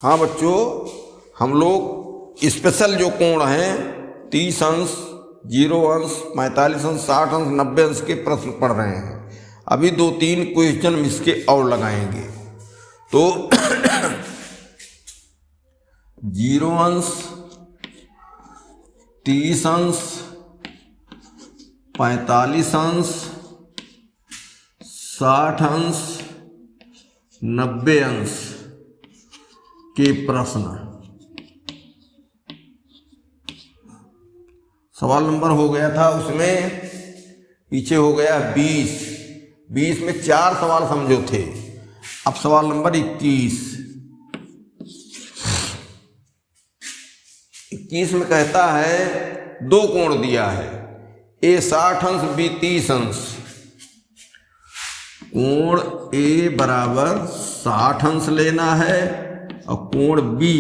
हाँ बच्चों, हम लोग स्पेशल जो कोण हैं 30 अंश, 0 अंश, 45 अंश, 60 अंश, 90 अंश के प्रश्न पढ़ रहे हैं। अभी 2-3 क्वेश्चन इसके और लगाएंगे। तो 0 अंश, 30 अंश, 45 अंश, 60 अंश, 90 अंश के प्रश्न। सवाल नंबर हो गया था उसमें, पीछे हो गया 20 में 4 सवाल समझो थे। अब सवाल नंबर 21 में कहता है 2 कोण दिया है, ए 60 अंश, बी 30 अंश। कोण ए बराबर 60 अंश लेना है और कोण बी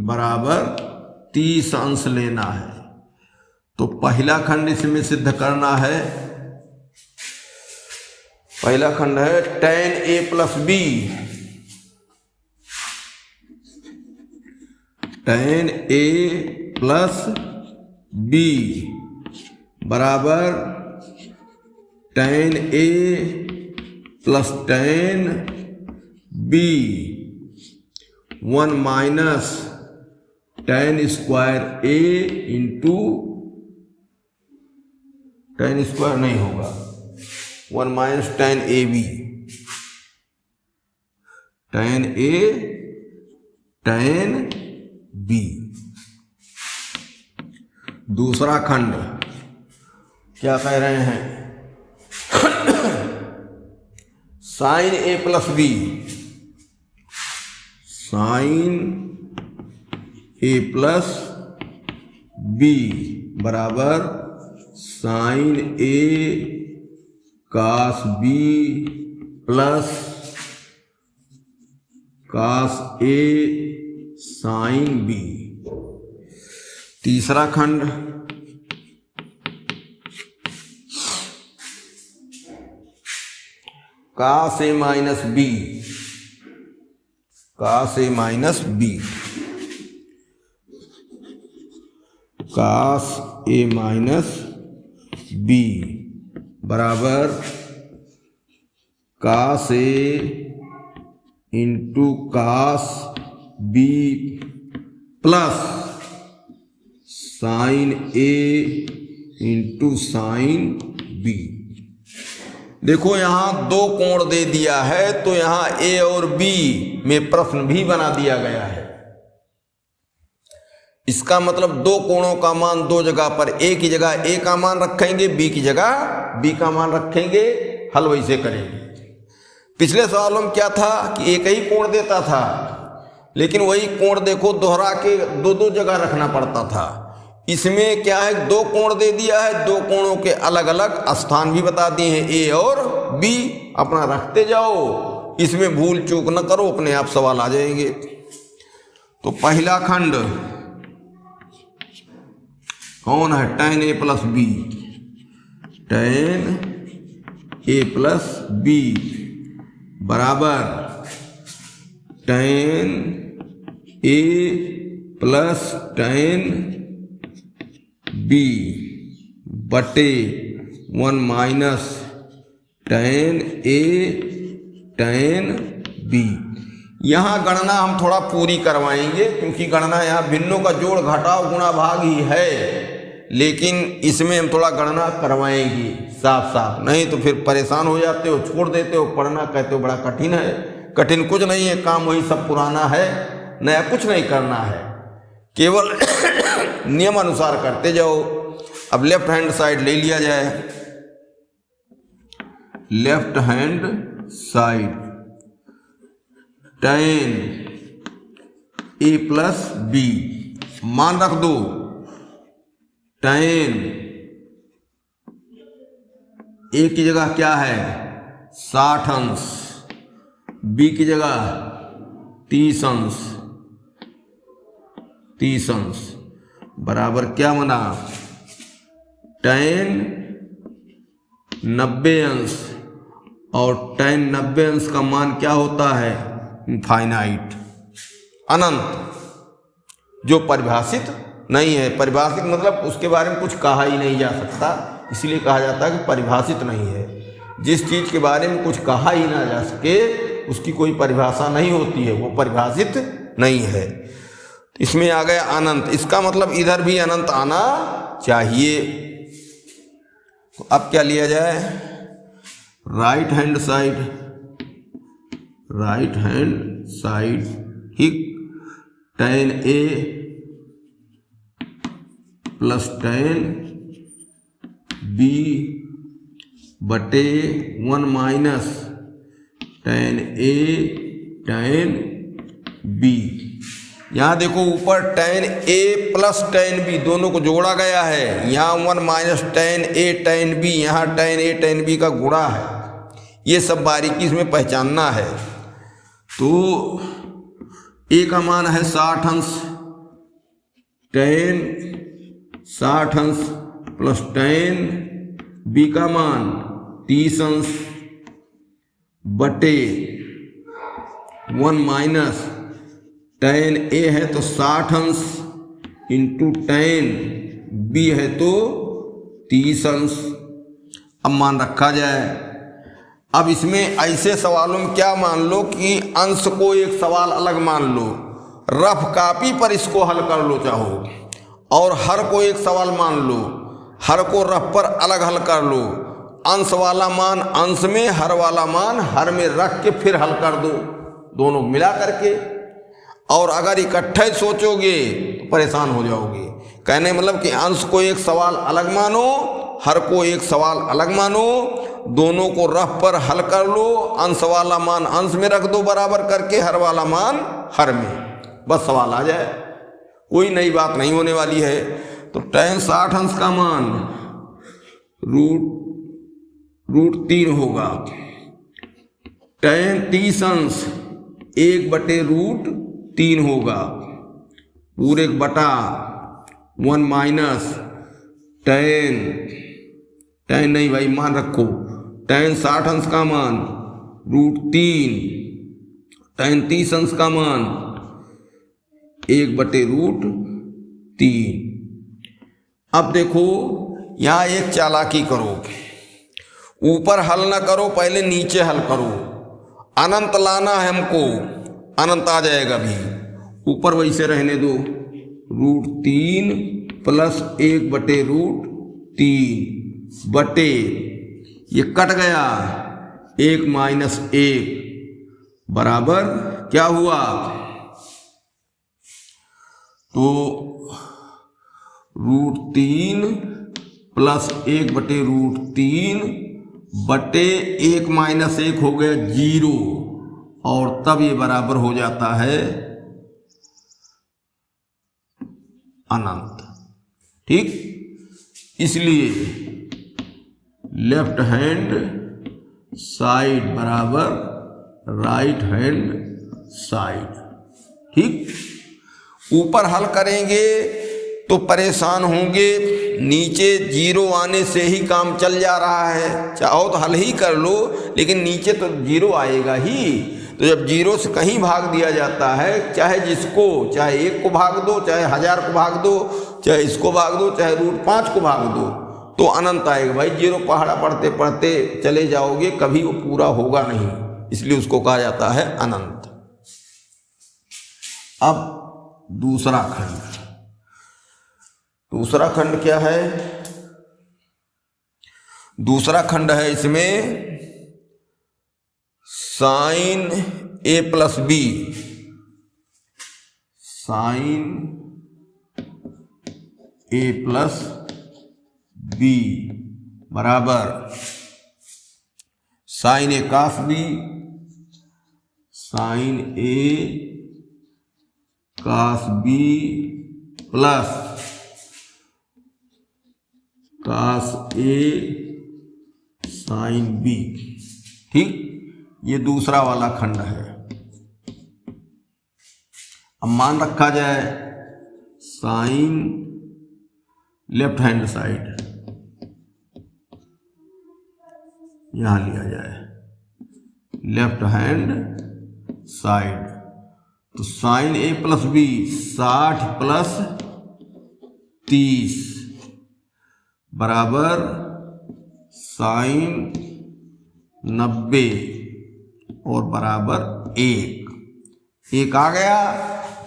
बराबर 30 अंश लेना है। तो पहला खंड इसमें सिद्ध करना है। पहला खंड है tan a plus B. tan a plus B बराबर tan a plus tan b 1 minus tan square a into tan square नहीं होगा, 1 minus tan a b, tan a tan b। दूसरा खंड क्या कह रहे हैं, sin a plus B. Sine A plus B बराबर sine A cos B plus cos A sine B. तीसरा खंड cos A minus B, cos A minus B, cos A minus B बराबर cos A into cos B plus sine A into sine B. देखो यहां 2 कोण दे दिया है, तो यहां ए और बी में प्रश्न भी बना दिया गया है। इसका मतलब 2 कोणों का मान 2 जगह पर, ए की जगह ए का मान रखेंगे, बी की जगह बी का मान रखेंगे, हल वैसे करेंगे। पिछले सवालों में क्या था कि एक ही कोण देता था, लेकिन वही कोण देखो दोहरा के 2-2 जगह रखना पड़ता था। इसमें क्या है, 2 कोण दे दिया है, 2 कोणों के अलग अलग स्थान भी बता दिए हैं, ए और बी। अपना रखते जाओ, इसमें भूल चूक न करो, अपने आप सवाल आ जाएंगे। तो पहला खंड कौन है, tan a plus B, tan a plus B बराबर tan a plus tan b बटे 1 minus tan a tan b। यहाँ गणना हम थोड़ा पूरी करवाएंगे, क्योंकि गणना यहाँ भिन्नों का जोड़ घटाव गुणा भाग ही है, लेकिन इसमें हम थोड़ा गणना करवाएंगे साफ साफ, नहीं तो फिर परेशान हो जाते हो, छोड़ देते हो पढ़ना, कहते हो बड़ा कठिन है। कठिन कुछ नहीं है, काम वही सब पुराना है, नया कुछ नहीं करना है, केवल नियम अनुसार करते जाओ। अब लेफ्ट हैंड साइड ले लिया जाए, left hand side tan a plus B मान रख दो, tan a की जगह क्या है 60 अंश, b की जगह 30 अंश, 30 अंश बराबर क्या बना, tan 90 अंश, और tan 90 अंश का मान क्या होता है, इनफाइनाइट। अनंत, जो परिभाषित नहीं है। परिभाषित मतलब उसके बारे में कुछ कहा ही नहीं जा सकता, इसलिए कहा जाता है कि परिभाषित नहीं है। जिस चीज़ के बारे में कुछ कहा ही ना जा सके उसकी कोई परिभाषा नहीं होती है, वो परिभाषित नहीं है। इसमें आ गया अनंत, इसका मतलब इधर भी अनंत आना चाहिए। तो अब क्या लिया जाए, राइट हैंड साइड ठीक, tan A plus tan B बटे 1 minus tan A tan B। यहाँ देखो ऊपर tan A plus tan B दोनों को जोड़ा गया है, यहाँ 1 minus tan A tan B, यहाँ tan A tan B का गुणा है। ये सब बारीकी इसमें पहचानना है। तो A का मान है 60 अंश, tan 60 अंश प्लस tan B का मान 30 अंश बटे 1 माइनस tan A है तो 60 अंश इंटू tan B है तो 30 अंश। अब मान रखा जाए। अब इसमें ऐसे सवालों में क्या मान लो कि अंश को एक सवाल अलग मान लो, रफ कॉपी पर इसको हल कर लो चाहो, और हर को एक सवाल मान लो, हर को रफ पर अलग हल कर लो। अंश वाला मान अंश में, हर वाला मान हर में रख के फिर हल कर दो, दोनों मिला करके। और अगर इकट्ठे सोचोगे तो परेशान हो जाओगे। कहने मतलब कि अंश को एक सवाल अलग मानो, हर को एक सवाल अलग मानो, दोनों को रफ पर हल कर लो, अंश वाला मान अंश में रख दो बराबर करके, हर वाला मान हर में, बस सवाल आ जाए। कोई नई बात नहीं होने वाली है। तो tan 60 अंश का मान रूट 3 होगा, tan 30 अंश 1 बटे रूट 3 होगा, पूरे बटा 1 माइनस tan नहीं भाई मान रखो, tan 60 अंश का मान रूट 3, tan 30 अंश का मान 1 बटे रूट 3। अब देखो यहाँ एक चालाकी करो, ऊपर हल ना करो, पहले नीचे हल करो। अनंत लाना है हमको, अनंत आ जाएगा भी, ऊपर वैसे रहने दो, रूट 3 प्लस 1 बटे रूट 3 बटे, ये कट गया 1 माइनस 1 बराबर क्या हुआ, तो रूट 3 प्लस 1 बटे रूट 3 बटे 1 माइनस 1 हो गया 0, और तब ये बराबर हो जाता है अनंत। ठीक, इसलिए लेफ्ट हैंड साइड बराबर राइट हैंड साइड। ठीक, ऊपर हल करेंगे तो परेशान होंगे, नीचे 0 आने से ही काम चल जा रहा है। चाहो तो हल ही कर लो, लेकिन नीचे तो 0 आएगा ही। तो जब 0 से कहीं भाग दिया जाता है, चाहे जिसको, चाहे 1 को भाग दो, चाहे 1000 को भाग दो, चाहे इसको भाग दो, चाहे रूट 5 को भाग दो, तो अनंत आएगा भाई। 0 पहाड़ा पढ़ते पढ़ते चले जाओगे, कभी वो पूरा होगा नहीं, इसलिए उसको कहा जाता है अनंत। अब दूसरा खंड, दूसरा खंड क्या है, दूसरा खंड है इसमें sine A plus B, sine A plus B बराबर sine A cos B, sine A cos B plus cos A sine B। ठीक, ये दूसरा वाला खंड है। अब मान रखा जाए साइन लेफ्ट हैंड साइड यहां लिया जाए, लेफ्ट हैंड साइड, तो sign A plus B 60 plus 30 बराबर साइन 90 और बराबर 1 आ गया।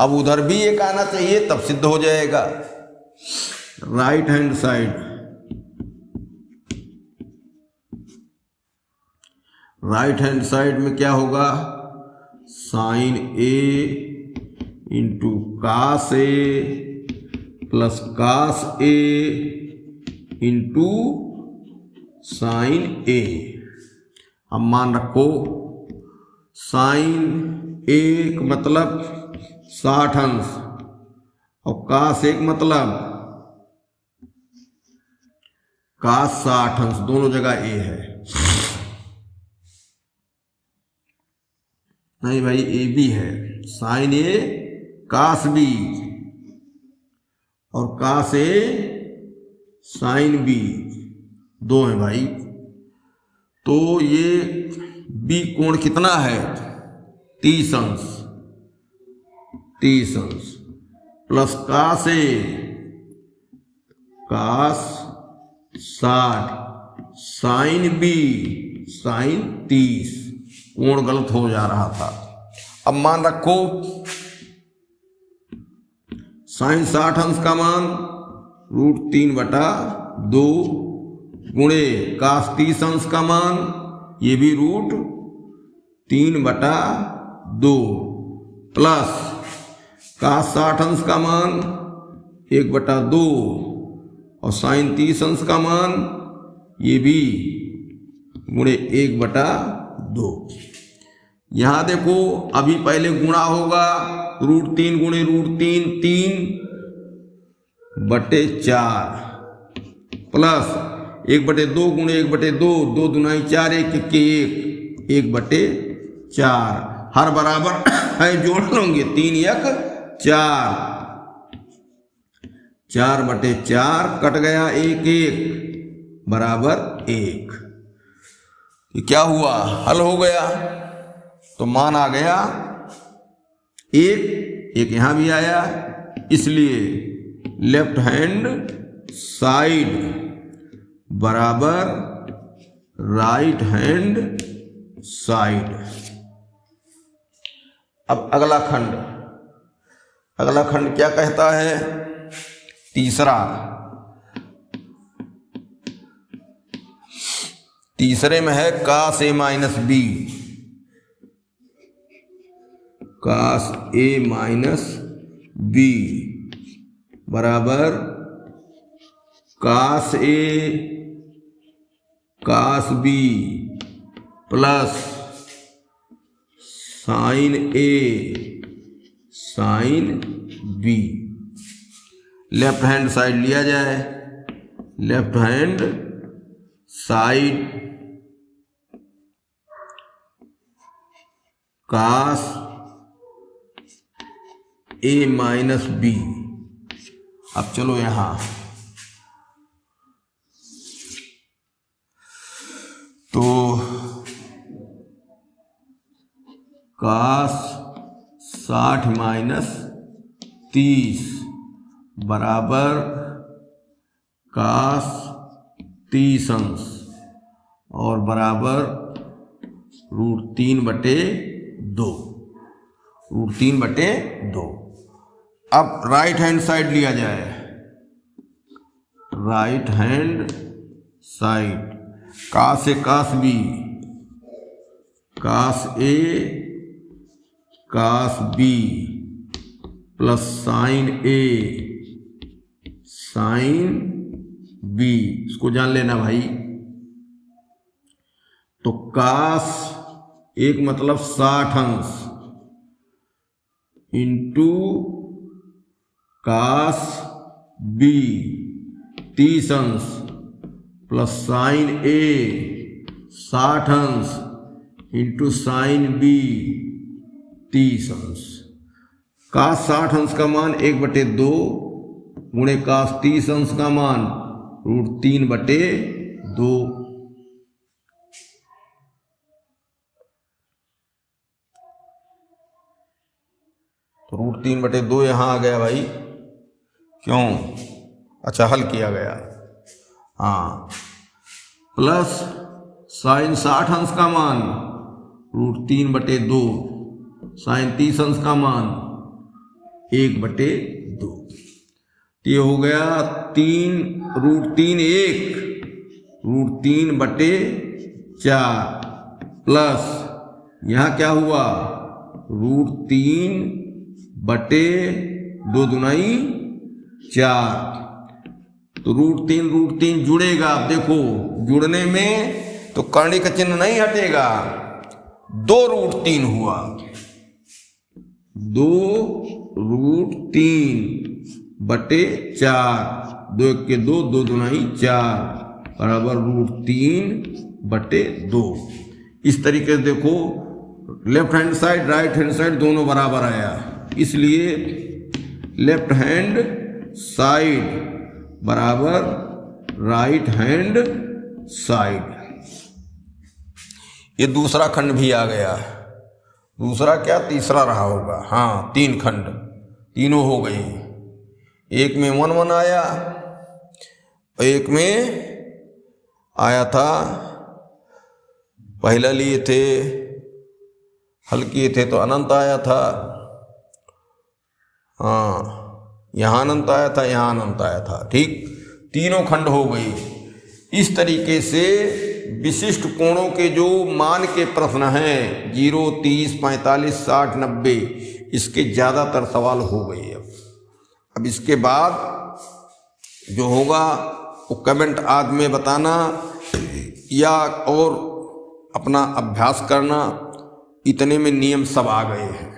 अब उधर भी 1 आना चाहिए, तब सिद्ध हो जाएगा। Right hand side, right hand side में क्या होगा, sign A into cos A plus cos A into sign ए। अब मान रखो साइन ए मतलब 60 अंश और कास एक मतलब कास 60 अंश, दोनों जगह ए है। नहीं भाई, ए बी है, साइन ए कास बी और कास ए साइन बी, दो है भाई। तो ये बी कोण कितना है, 30 अंश, 30 अंश plus cos A cos 60 sine B sign 30, कोण गलत हो जा रहा था। अब मान रखो साइन 60 अंश का मान √3/2 गुणे कास 30 अंश का मान ये भी √3/2 प्लस कास 60 अंश का मान 1/2 और साइन 30 अंश का मान ये भी गुणे 1/2। यहां देखो अभी पहले गुणा होगा, √3 गुणे √3 3/4 प्लस 1/2 गुणे 1/2, 2 दूनाई 4, 1 के 1/4। हर बराबर है, जोड़ लोगे 3 1 4, 4/4 कट गया, 1 1 बराबर 1। ये क्या हुआ, हल हो गया। तो मान आ गया 1 यहां भी आया, इसलिए लेफ्ट हैंड साइड बराबर राइट हैंड साइड। अब अगला खंड, अगला खंड क्या कहता है, तीसरा, तीसरे में है cos A minus B, cos A minus B बराबर cos A cos B plus sine A sine B. Left hand side लिया जाए, left hand side cos A minus B. अब चलो यहां, तो कास 60 माइनस 30 बराबर कास 30 अंश और बराबर √3/2, √3/2। अब राइट हैंड साइड लिया जाए, right hand side cos A cos B, cos A cos B plus sine A sine B, इसको जान लेना भाई। तो कास एक मतलब 60 अंश इंटू कास बी 30 अंश प्लस साइन ए 60 अंश इंटू साइन बी 30 अंश। कास 60 अंश का मान 1/2 गुणे कास 30 अंश का मान √3/2। तो √3/2 यहाँ आ गया भाई, क्यों? अच्छा, हल किया गया। हाँ, प्लस साइन 60 अंश का मान √3/2, साइन 30 अंश का मान 1/2। ये हो गया 3 √3 1 √3/4 प्लस यहाँ क्या हुआ √3/2 दूनाई 4। तो √3 जुड़ेगा। आप देखो जुड़ने में तो कर्ण का चिन्ह नहीं हटेगा, 2 √3 हुआ, 2 √3/4, 2 1 के 2, 2 दूनाई 4 बराबर √3/2। इस तरीके से देखो left hand side right hand side दोनों बराबर आया, इसलिए लेफ्ट हैंड साइड बराबर राइट हैंड साइड। ये दूसरा खंड भी आ गया। दूसरा क्या, तीसरा रहा होगा। हाँ, 3 खंड, तीनों हो गई। एक में 1 1 आया, एक में आया था, पहला लिए थे, हल किए थे तो अनंत आया था। हाँ, यहाँ अनंत आया था, यहाँ अनंत आया था। ठीक, तीनों खंड हो गई। इस तरीके से विशिष्ट कोणों के जो मान के प्रश्न हैं 0, 30, 45, 60, 90, इसके ज़्यादातर सवाल हो गए। अब इसके बाद जो होगा वो कमेंट आदि में बताना या और अपना अभ्यास करना। इतने में नियम सब आ गए हैं।